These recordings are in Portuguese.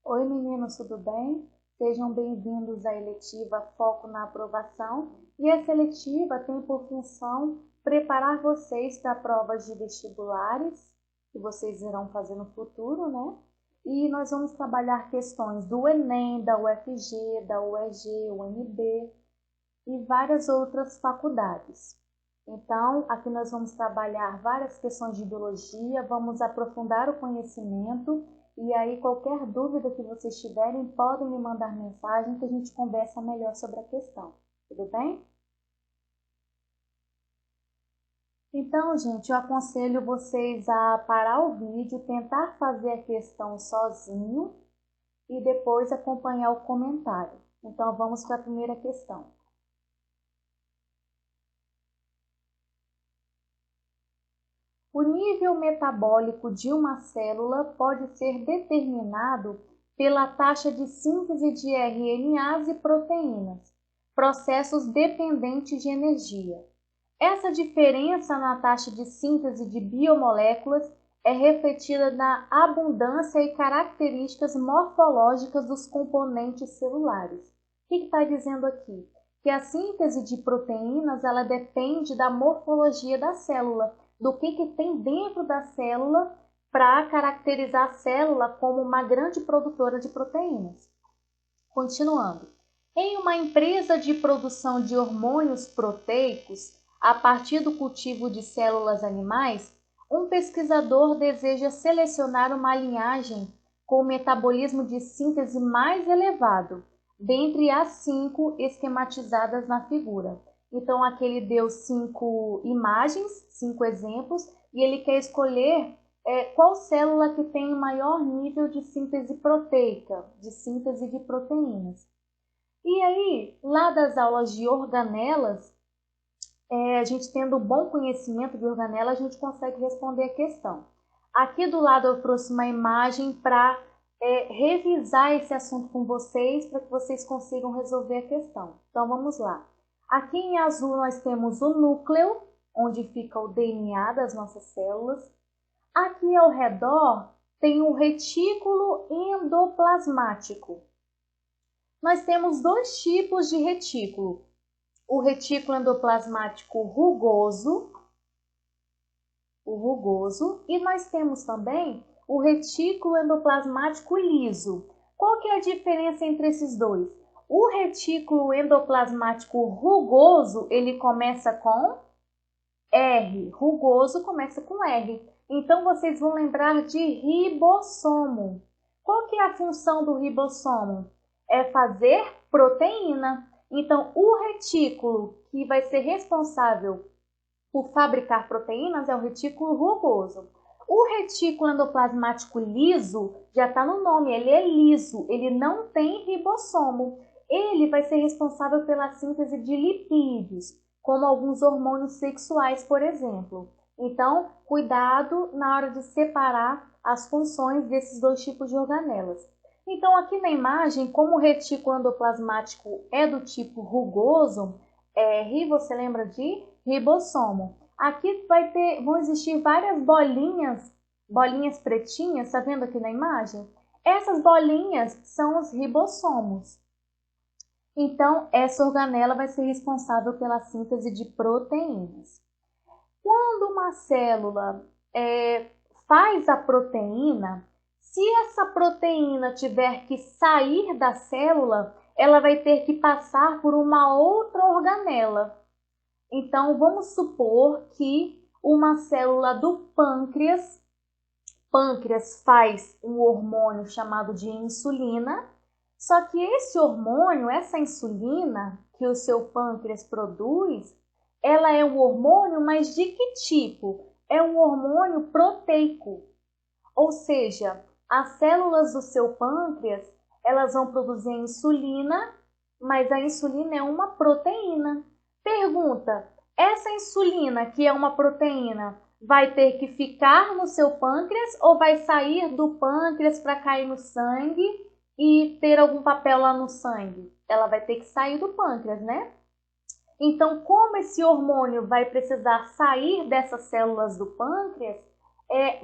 Oi meninos, tudo bem? Sejam bem-vindos à eletiva Foco na Aprovação. E essa eletiva tem por função preparar vocês para provas de vestibulares que vocês irão fazer no futuro, né? E nós vamos trabalhar questões do Enem, da UFG, da UEG, UNB e várias outras faculdades. Então, aqui nós vamos trabalhar várias questões de biologia, vamos aprofundar o conhecimento e aí qualquer dúvida que vocês tiverem, podem me mandar mensagem que a gente conversa melhor sobre a questão. Tudo bem? Então, gente, eu aconselho vocês a parar o vídeo, tentar fazer a questão sozinho e depois acompanhar o comentário. Então, vamos para a primeira questão. O nível metabólico de uma célula pode ser determinado pela taxa de síntese de RNAs e proteínas, processos dependentes de energia. Essa diferença na taxa de síntese de biomoléculas é refletida na abundância e características morfológicas dos componentes celulares. O que está dizendo aqui? Que a síntese de proteínas ela depende da morfologia da célula, do que tem dentro da célula para caracterizar a célula como uma grande produtora de proteínas. Continuando. Em uma empresa de produção de hormônios proteicos, a partir do cultivo de células animais, um pesquisador deseja selecionar uma linhagem com o metabolismo de síntese mais elevado, dentre as 5 esquematizadas na figura. Então, aqui ele deu 5 imagens, 5 exemplos, e ele quer escolher qual célula que tem o maior nível de síntese proteica, de síntese de proteínas. E aí, lá das aulas de organelas, a gente tendo bom conhecimento de organela, a gente consegue responder a questão. Aqui do lado eu trouxe uma imagem para revisar esse assunto com vocês, para que vocês consigam resolver a questão. Então, vamos lá. Aqui em azul nós temos o núcleo, onde fica o DNA das nossas células. Aqui ao redor tem o retículo endoplasmático. Nós temos dois tipos de retículo. O retículo endoplasmático rugoso, e nós temos também o retículo endoplasmático liso. Qual que é a diferença entre esses dois? O retículo endoplasmático rugoso, ele começa com R. Rugoso começa com R. Então, vocês vão lembrar de ribossomo. Qual que é a função do ribossomo? É fazer proteína. Então, o retículo que vai ser responsável por fabricar proteínas é o retículo rugoso. O retículo endoplasmático liso, já está no nome, ele é liso, ele não tem ribossomo. Ele vai ser responsável pela síntese de lipídios, como alguns hormônios sexuais, por exemplo. Então, cuidado na hora de separar as funções desses dois tipos de organelas. Então, aqui na imagem, como o retículo endoplasmático é do tipo rugoso, R, você lembra de ribossomo. Aqui vão existir várias bolinhas pretinhas, tá vendo aqui na imagem? Essas bolinhas são os ribossomos. Então, essa organela vai ser responsável pela síntese de proteínas. Quando uma célula faz a proteína, se essa proteína tiver que sair da célula, ela vai ter que passar por uma outra organela. Então, vamos supor que uma célula do pâncreas faz um hormônio chamado de insulina, só que esse hormônio, essa insulina que o seu pâncreas produz, ela é um hormônio, mas de que tipo? É um hormônio proteico. Ou seja, as células do seu pâncreas, elas vão produzir a insulina, mas a insulina é uma proteína. Pergunta, essa insulina, que é uma proteína, vai ter que ficar no seu pâncreas ou vai sair do pâncreas para cair no sangue e ter algum papel lá no sangue? Ela vai ter que sair do pâncreas, né? Então, como esse hormônio vai precisar sair dessas células do pâncreas,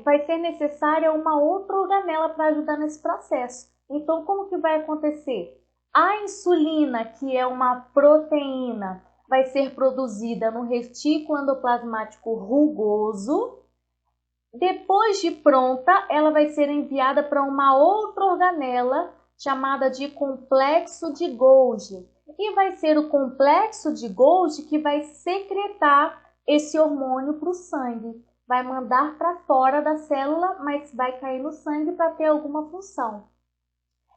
vai ser necessária uma outra organela para ajudar nesse processo. Então, como que vai acontecer? A insulina, que é uma proteína, vai ser produzida no retículo endoplasmático rugoso. Depois de pronta, ela vai ser enviada para uma outra organela chamada de complexo de Golgi. E vai ser o complexo de Golgi que vai secretar esse hormônio para o sangue. Vai mandar para fora da célula, mas vai cair no sangue para ter alguma função.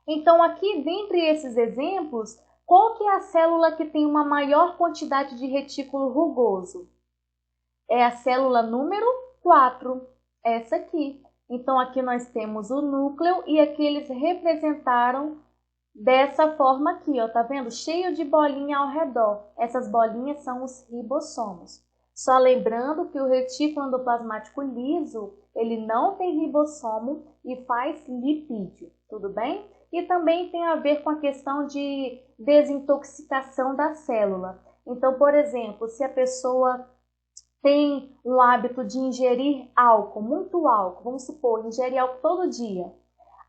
Então, aqui, dentre esses exemplos, qual que é a célula que tem uma maior quantidade de retículo rugoso? É a célula número 4, essa aqui. Então, aqui nós temos o núcleo e aqui eles representaram dessa forma aqui, ó, tá vendo? Cheio de bolinha ao redor. Essas bolinhas são os ribossomos. Só lembrando que o retículo endoplasmático liso, ele não tem ribossomo e faz lipídio, tudo bem? E também tem a ver com a questão de desintoxicação da célula. Então, por exemplo, se a pessoa tem o hábito de ingerir álcool, muito álcool, vamos supor, ingere álcool todo dia,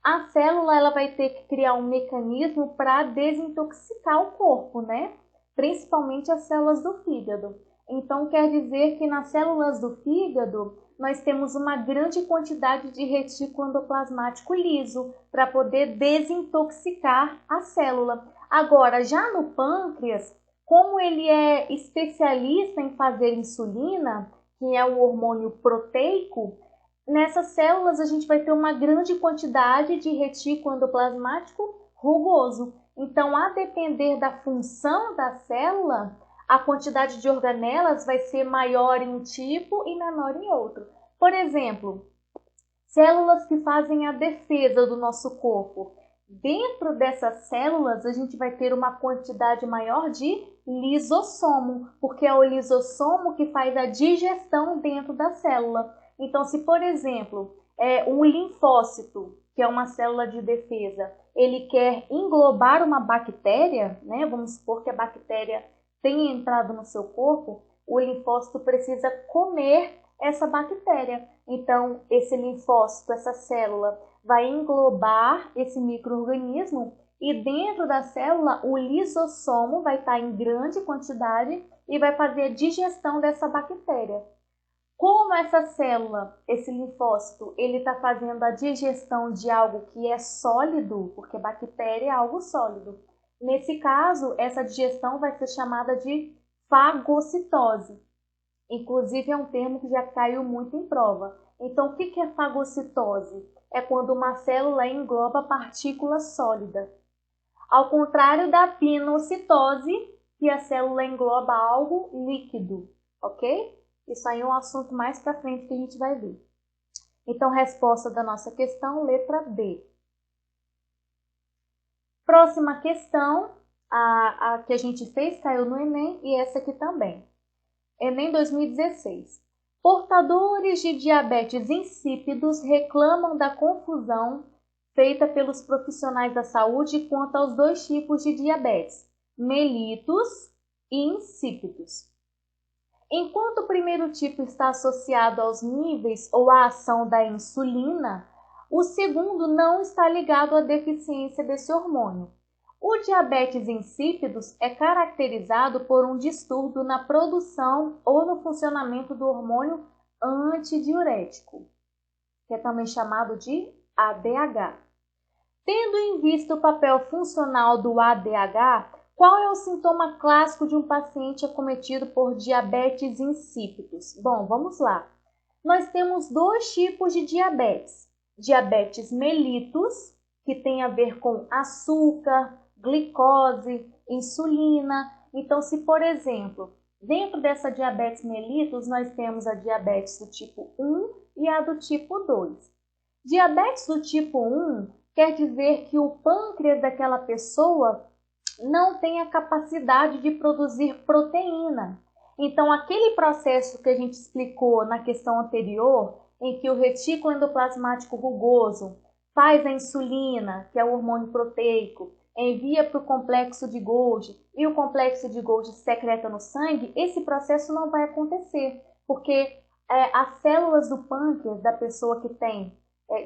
a célula ela vai ter que criar um mecanismo para desintoxicar o corpo, né? Principalmente as células do fígado. Então, quer dizer que nas células do fígado, nós temos uma grande quantidade de retículo endoplasmático liso para poder desintoxicar a célula. Agora, já no pâncreas, como ele é especialista em fazer insulina, que é o hormônio proteico, nessas células a gente vai ter uma grande quantidade de retículo endoplasmático rugoso. Então, a depender da função da célula, a quantidade de organelas vai ser maior em um tipo e menor em outro. Por exemplo, células que fazem a defesa do nosso corpo. Dentro dessas células, a gente vai ter uma quantidade maior de lisossomo, porque é o lisossomo que faz a digestão dentro da célula. Então, se, por exemplo, um linfócito, que é uma célula de defesa, ele quer englobar uma bactéria, né? Vamos supor que a bactéria tenha entrado no seu corpo, o linfócito precisa comer essa bactéria. Então, esse linfócito, essa célula, vai englobar esse micro-organismo e dentro da célula o lisossomo vai estar em grande quantidade e vai fazer a digestão dessa bactéria. Como essa célula, esse linfócito, ele está fazendo a digestão de algo que é sólido, porque bactéria é algo sólido. Nesse caso, essa digestão vai ser chamada de fagocitose. Inclusive, é um termo que já caiu muito em prova. Então, o que é fagocitose? É quando uma célula engloba partícula sólida. Ao contrário da pinocitose, que a célula engloba algo líquido, ok? Isso aí é um assunto mais para frente que a gente vai ver. Então, resposta da nossa questão, letra B. Próxima questão, a que a gente fez, caiu no Enem, e essa aqui também. Enem 2016. Portadores de diabetes insípidos reclamam da confusão feita pelos profissionais da saúde quanto aos dois tipos de diabetes, mellitus e insípidos. Enquanto o primeiro tipo está associado aos níveis ou à ação da insulina, o segundo não está ligado à deficiência desse hormônio. O diabetes insípidos é caracterizado por um distúrbio na produção ou no funcionamento do hormônio antidiurético, que é também chamado de ADH. Tendo em vista o papel funcional do ADH, qual é o sintoma clássico de um paciente acometido por diabetes insípidos? Bom, vamos lá. Nós temos dois tipos de diabetes. Diabetes mellitus, que tem a ver com açúcar, glicose, insulina. Então, se, por exemplo, dentro dessa diabetes mellitus, nós temos a diabetes do tipo 1 e a do tipo 2. Diabetes do tipo 1 quer dizer que o pâncreas daquela pessoa não tem a capacidade de produzir proteína. Então, aquele processo que a gente explicou na questão anterior, em que o retículo endoplasmático rugoso faz a insulina, que é o hormônio proteico, envia para o complexo de Golgi e o complexo de Golgi secreta no sangue, esse processo não vai acontecer, porque as células do pâncreas da pessoa que tem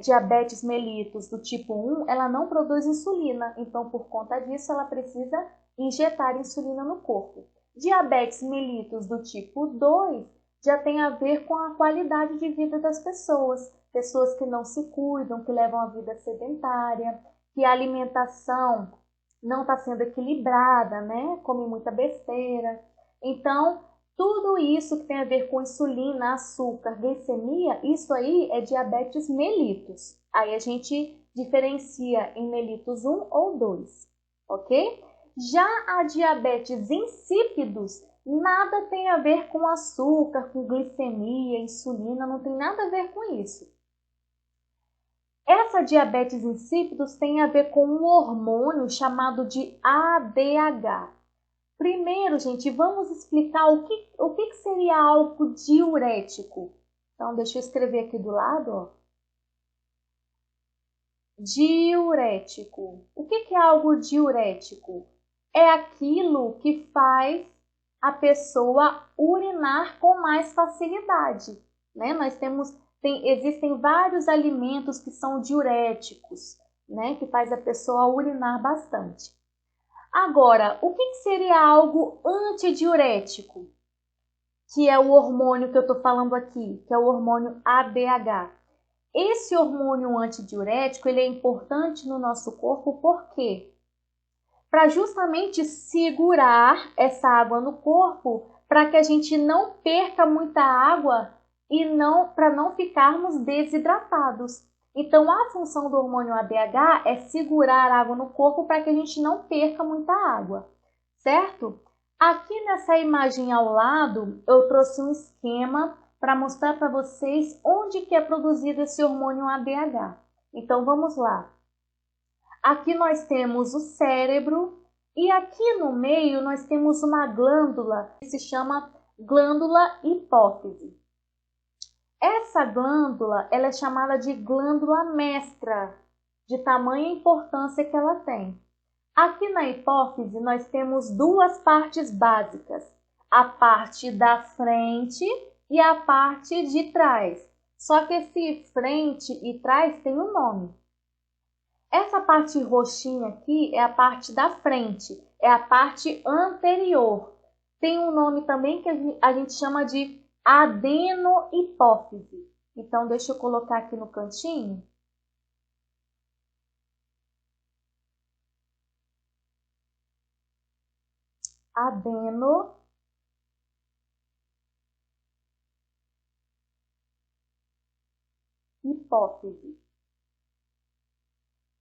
diabetes mellitus do tipo 1, ela não produz insulina, então por conta disso ela precisa injetar insulina no corpo. Diabetes mellitus do tipo 2 já tem a ver com a qualidade de vida das pessoas, pessoas que não se cuidam, que levam a vida sedentária, que a alimentação não está sendo equilibrada, né? Come muita besteira. Então, tudo isso que tem a ver com insulina, açúcar, glicemia, isso aí é diabetes mellitus. Aí a gente diferencia em mellitus 1 ou 2, ok? Já a diabetes insípidos, nada tem a ver com açúcar, com glicemia, insulina, não tem nada a ver com isso. Essa diabetes insípidos tem a ver com um hormônio chamado de ADH. Primeiro, gente, vamos explicar o que seria algo diurético. Então, deixa eu escrever aqui do lado, ó. Diurético. O que é algo diurético? É aquilo que faz a pessoa urinar com mais facilidade, né? Existem vários alimentos que são diuréticos, né? Que faz a pessoa urinar bastante. Agora, o que seria algo antidiurético? Que é o hormônio que eu estou falando aqui, que é o hormônio ADH. Esse hormônio antidiurético, ele é importante no nosso corpo, por quê? Para justamente segurar essa água no corpo, para que a gente não perca muita água e para não ficarmos desidratados. Então, a função do hormônio ADH é segurar a água no corpo para que a gente não perca muita água, certo? Aqui nessa imagem ao lado, eu trouxe um esquema para mostrar para vocês onde que é produzido esse hormônio ADH. Então, vamos lá. Aqui nós temos o cérebro e aqui no meio nós temos uma glândula que se chama glândula hipófise. Essa glândula, ela é chamada de glândula mestra, de tamanha importância que ela tem. Aqui na hipófise, nós temos duas partes básicas, a parte da frente e a parte de trás. Só que esse frente e trás tem um nome. Essa parte roxinha aqui é a parte da frente, é a parte anterior. Tem um nome também que a gente chama de adenohipófise. Então, deixa eu colocar aqui no cantinho. Adenohipófise.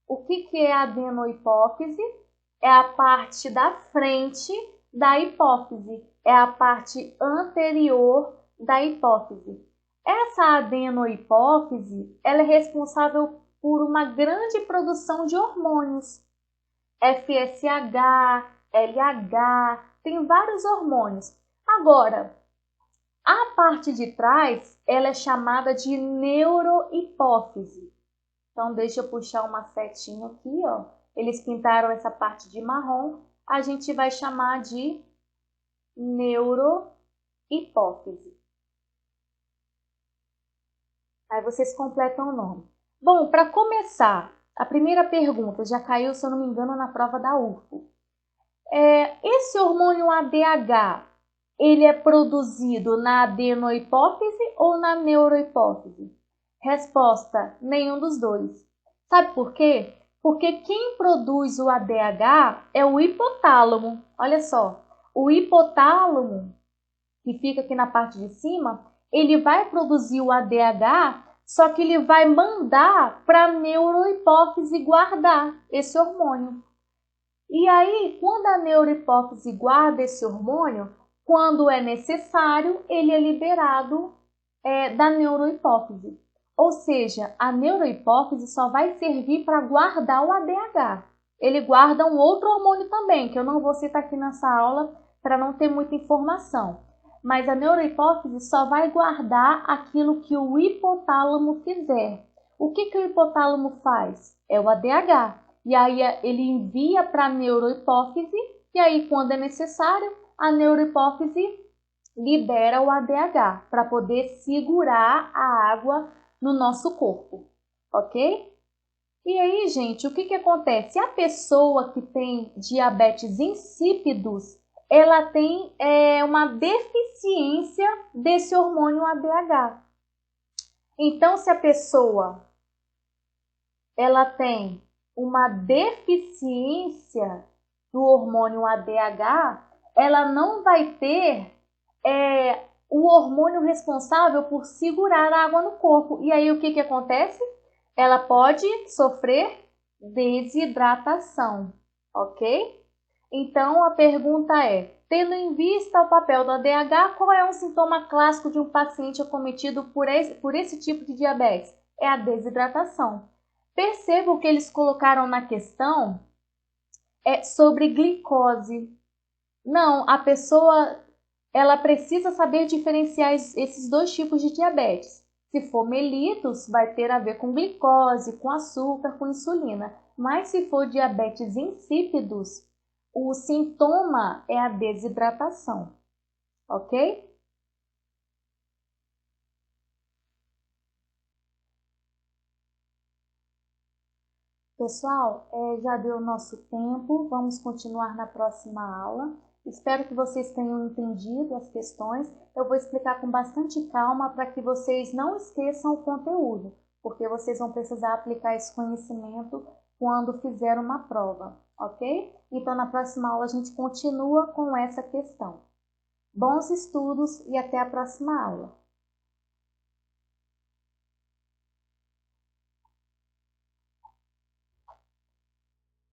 O que é a adenohipófise? É a parte da frente da hipófise, é a parte anterior da hipófise. Essa adenohipófise, ela é responsável por uma grande produção de hormônios. FSH, LH, tem vários hormônios. Agora, a parte de trás, ela é chamada de neurohipófise. Então, deixa eu puxar uma setinha aqui, ó. Eles pintaram essa parte de marrom. A gente vai chamar de neurohipófise. Aí vocês completam o nome. Bom, para começar, a primeira pergunta já caiu, se eu não me engano, na prova da UFO. Esse hormônio ADH, ele é produzido na adenohipófise ou na neurohipófise? Resposta, nenhum dos dois. Sabe por quê? Porque quem produz o ADH é o hipotálamo. Olha só, o hipotálamo, que fica aqui na parte de cima, ele vai produzir o ADH, só que ele vai mandar para a neurohipófise guardar esse hormônio. E aí, quando a neurohipófise guarda esse hormônio, quando é necessário, ele é liberado da neurohipófise. Ou seja, a neurohipófise só vai servir para guardar o ADH. Ele guarda um outro hormônio também, que eu não vou citar aqui nessa aula para não ter muita informação. Mas a neurohipófise só vai guardar aquilo que o hipotálamo fizer. O que o hipotálamo faz? É o ADH. E aí ele envia para a neurohipófise, e aí quando é necessário, a neurohipófise libera o ADH para poder segurar a água no nosso corpo, ok? E aí, gente, o que que acontece? A pessoa que tem diabetes insípidos, ela tem uma deficiência desse hormônio ADH. Então, se a pessoa ela tem uma deficiência do hormônio ADH, ela não vai ter o hormônio responsável por segurar a água no corpo. E aí o que que acontece? Ela pode sofrer desidratação, ok? Então a pergunta é, tendo em vista o papel do ADH, qual é um sintoma clássico de um paciente acometido por esse tipo de diabetes? É a desidratação. Perceba o que eles colocaram na questão sobre glicose. Não, a pessoa ela precisa saber diferenciar esses dois tipos de diabetes. Se for mellitus, vai ter a ver com glicose, com açúcar, com insulina. Mas se for diabetes insípidos, o sintoma é a desidratação, ok? Pessoal, já deu o nosso tempo, vamos continuar na próxima aula. Espero que vocês tenham entendido as questões. Eu vou explicar com bastante calma para que vocês não esqueçam o conteúdo, porque vocês vão precisar aplicar esse conhecimento quando fizer uma prova, ok? Então, na próxima aula a gente continua com essa questão. Bons estudos e até a próxima aula!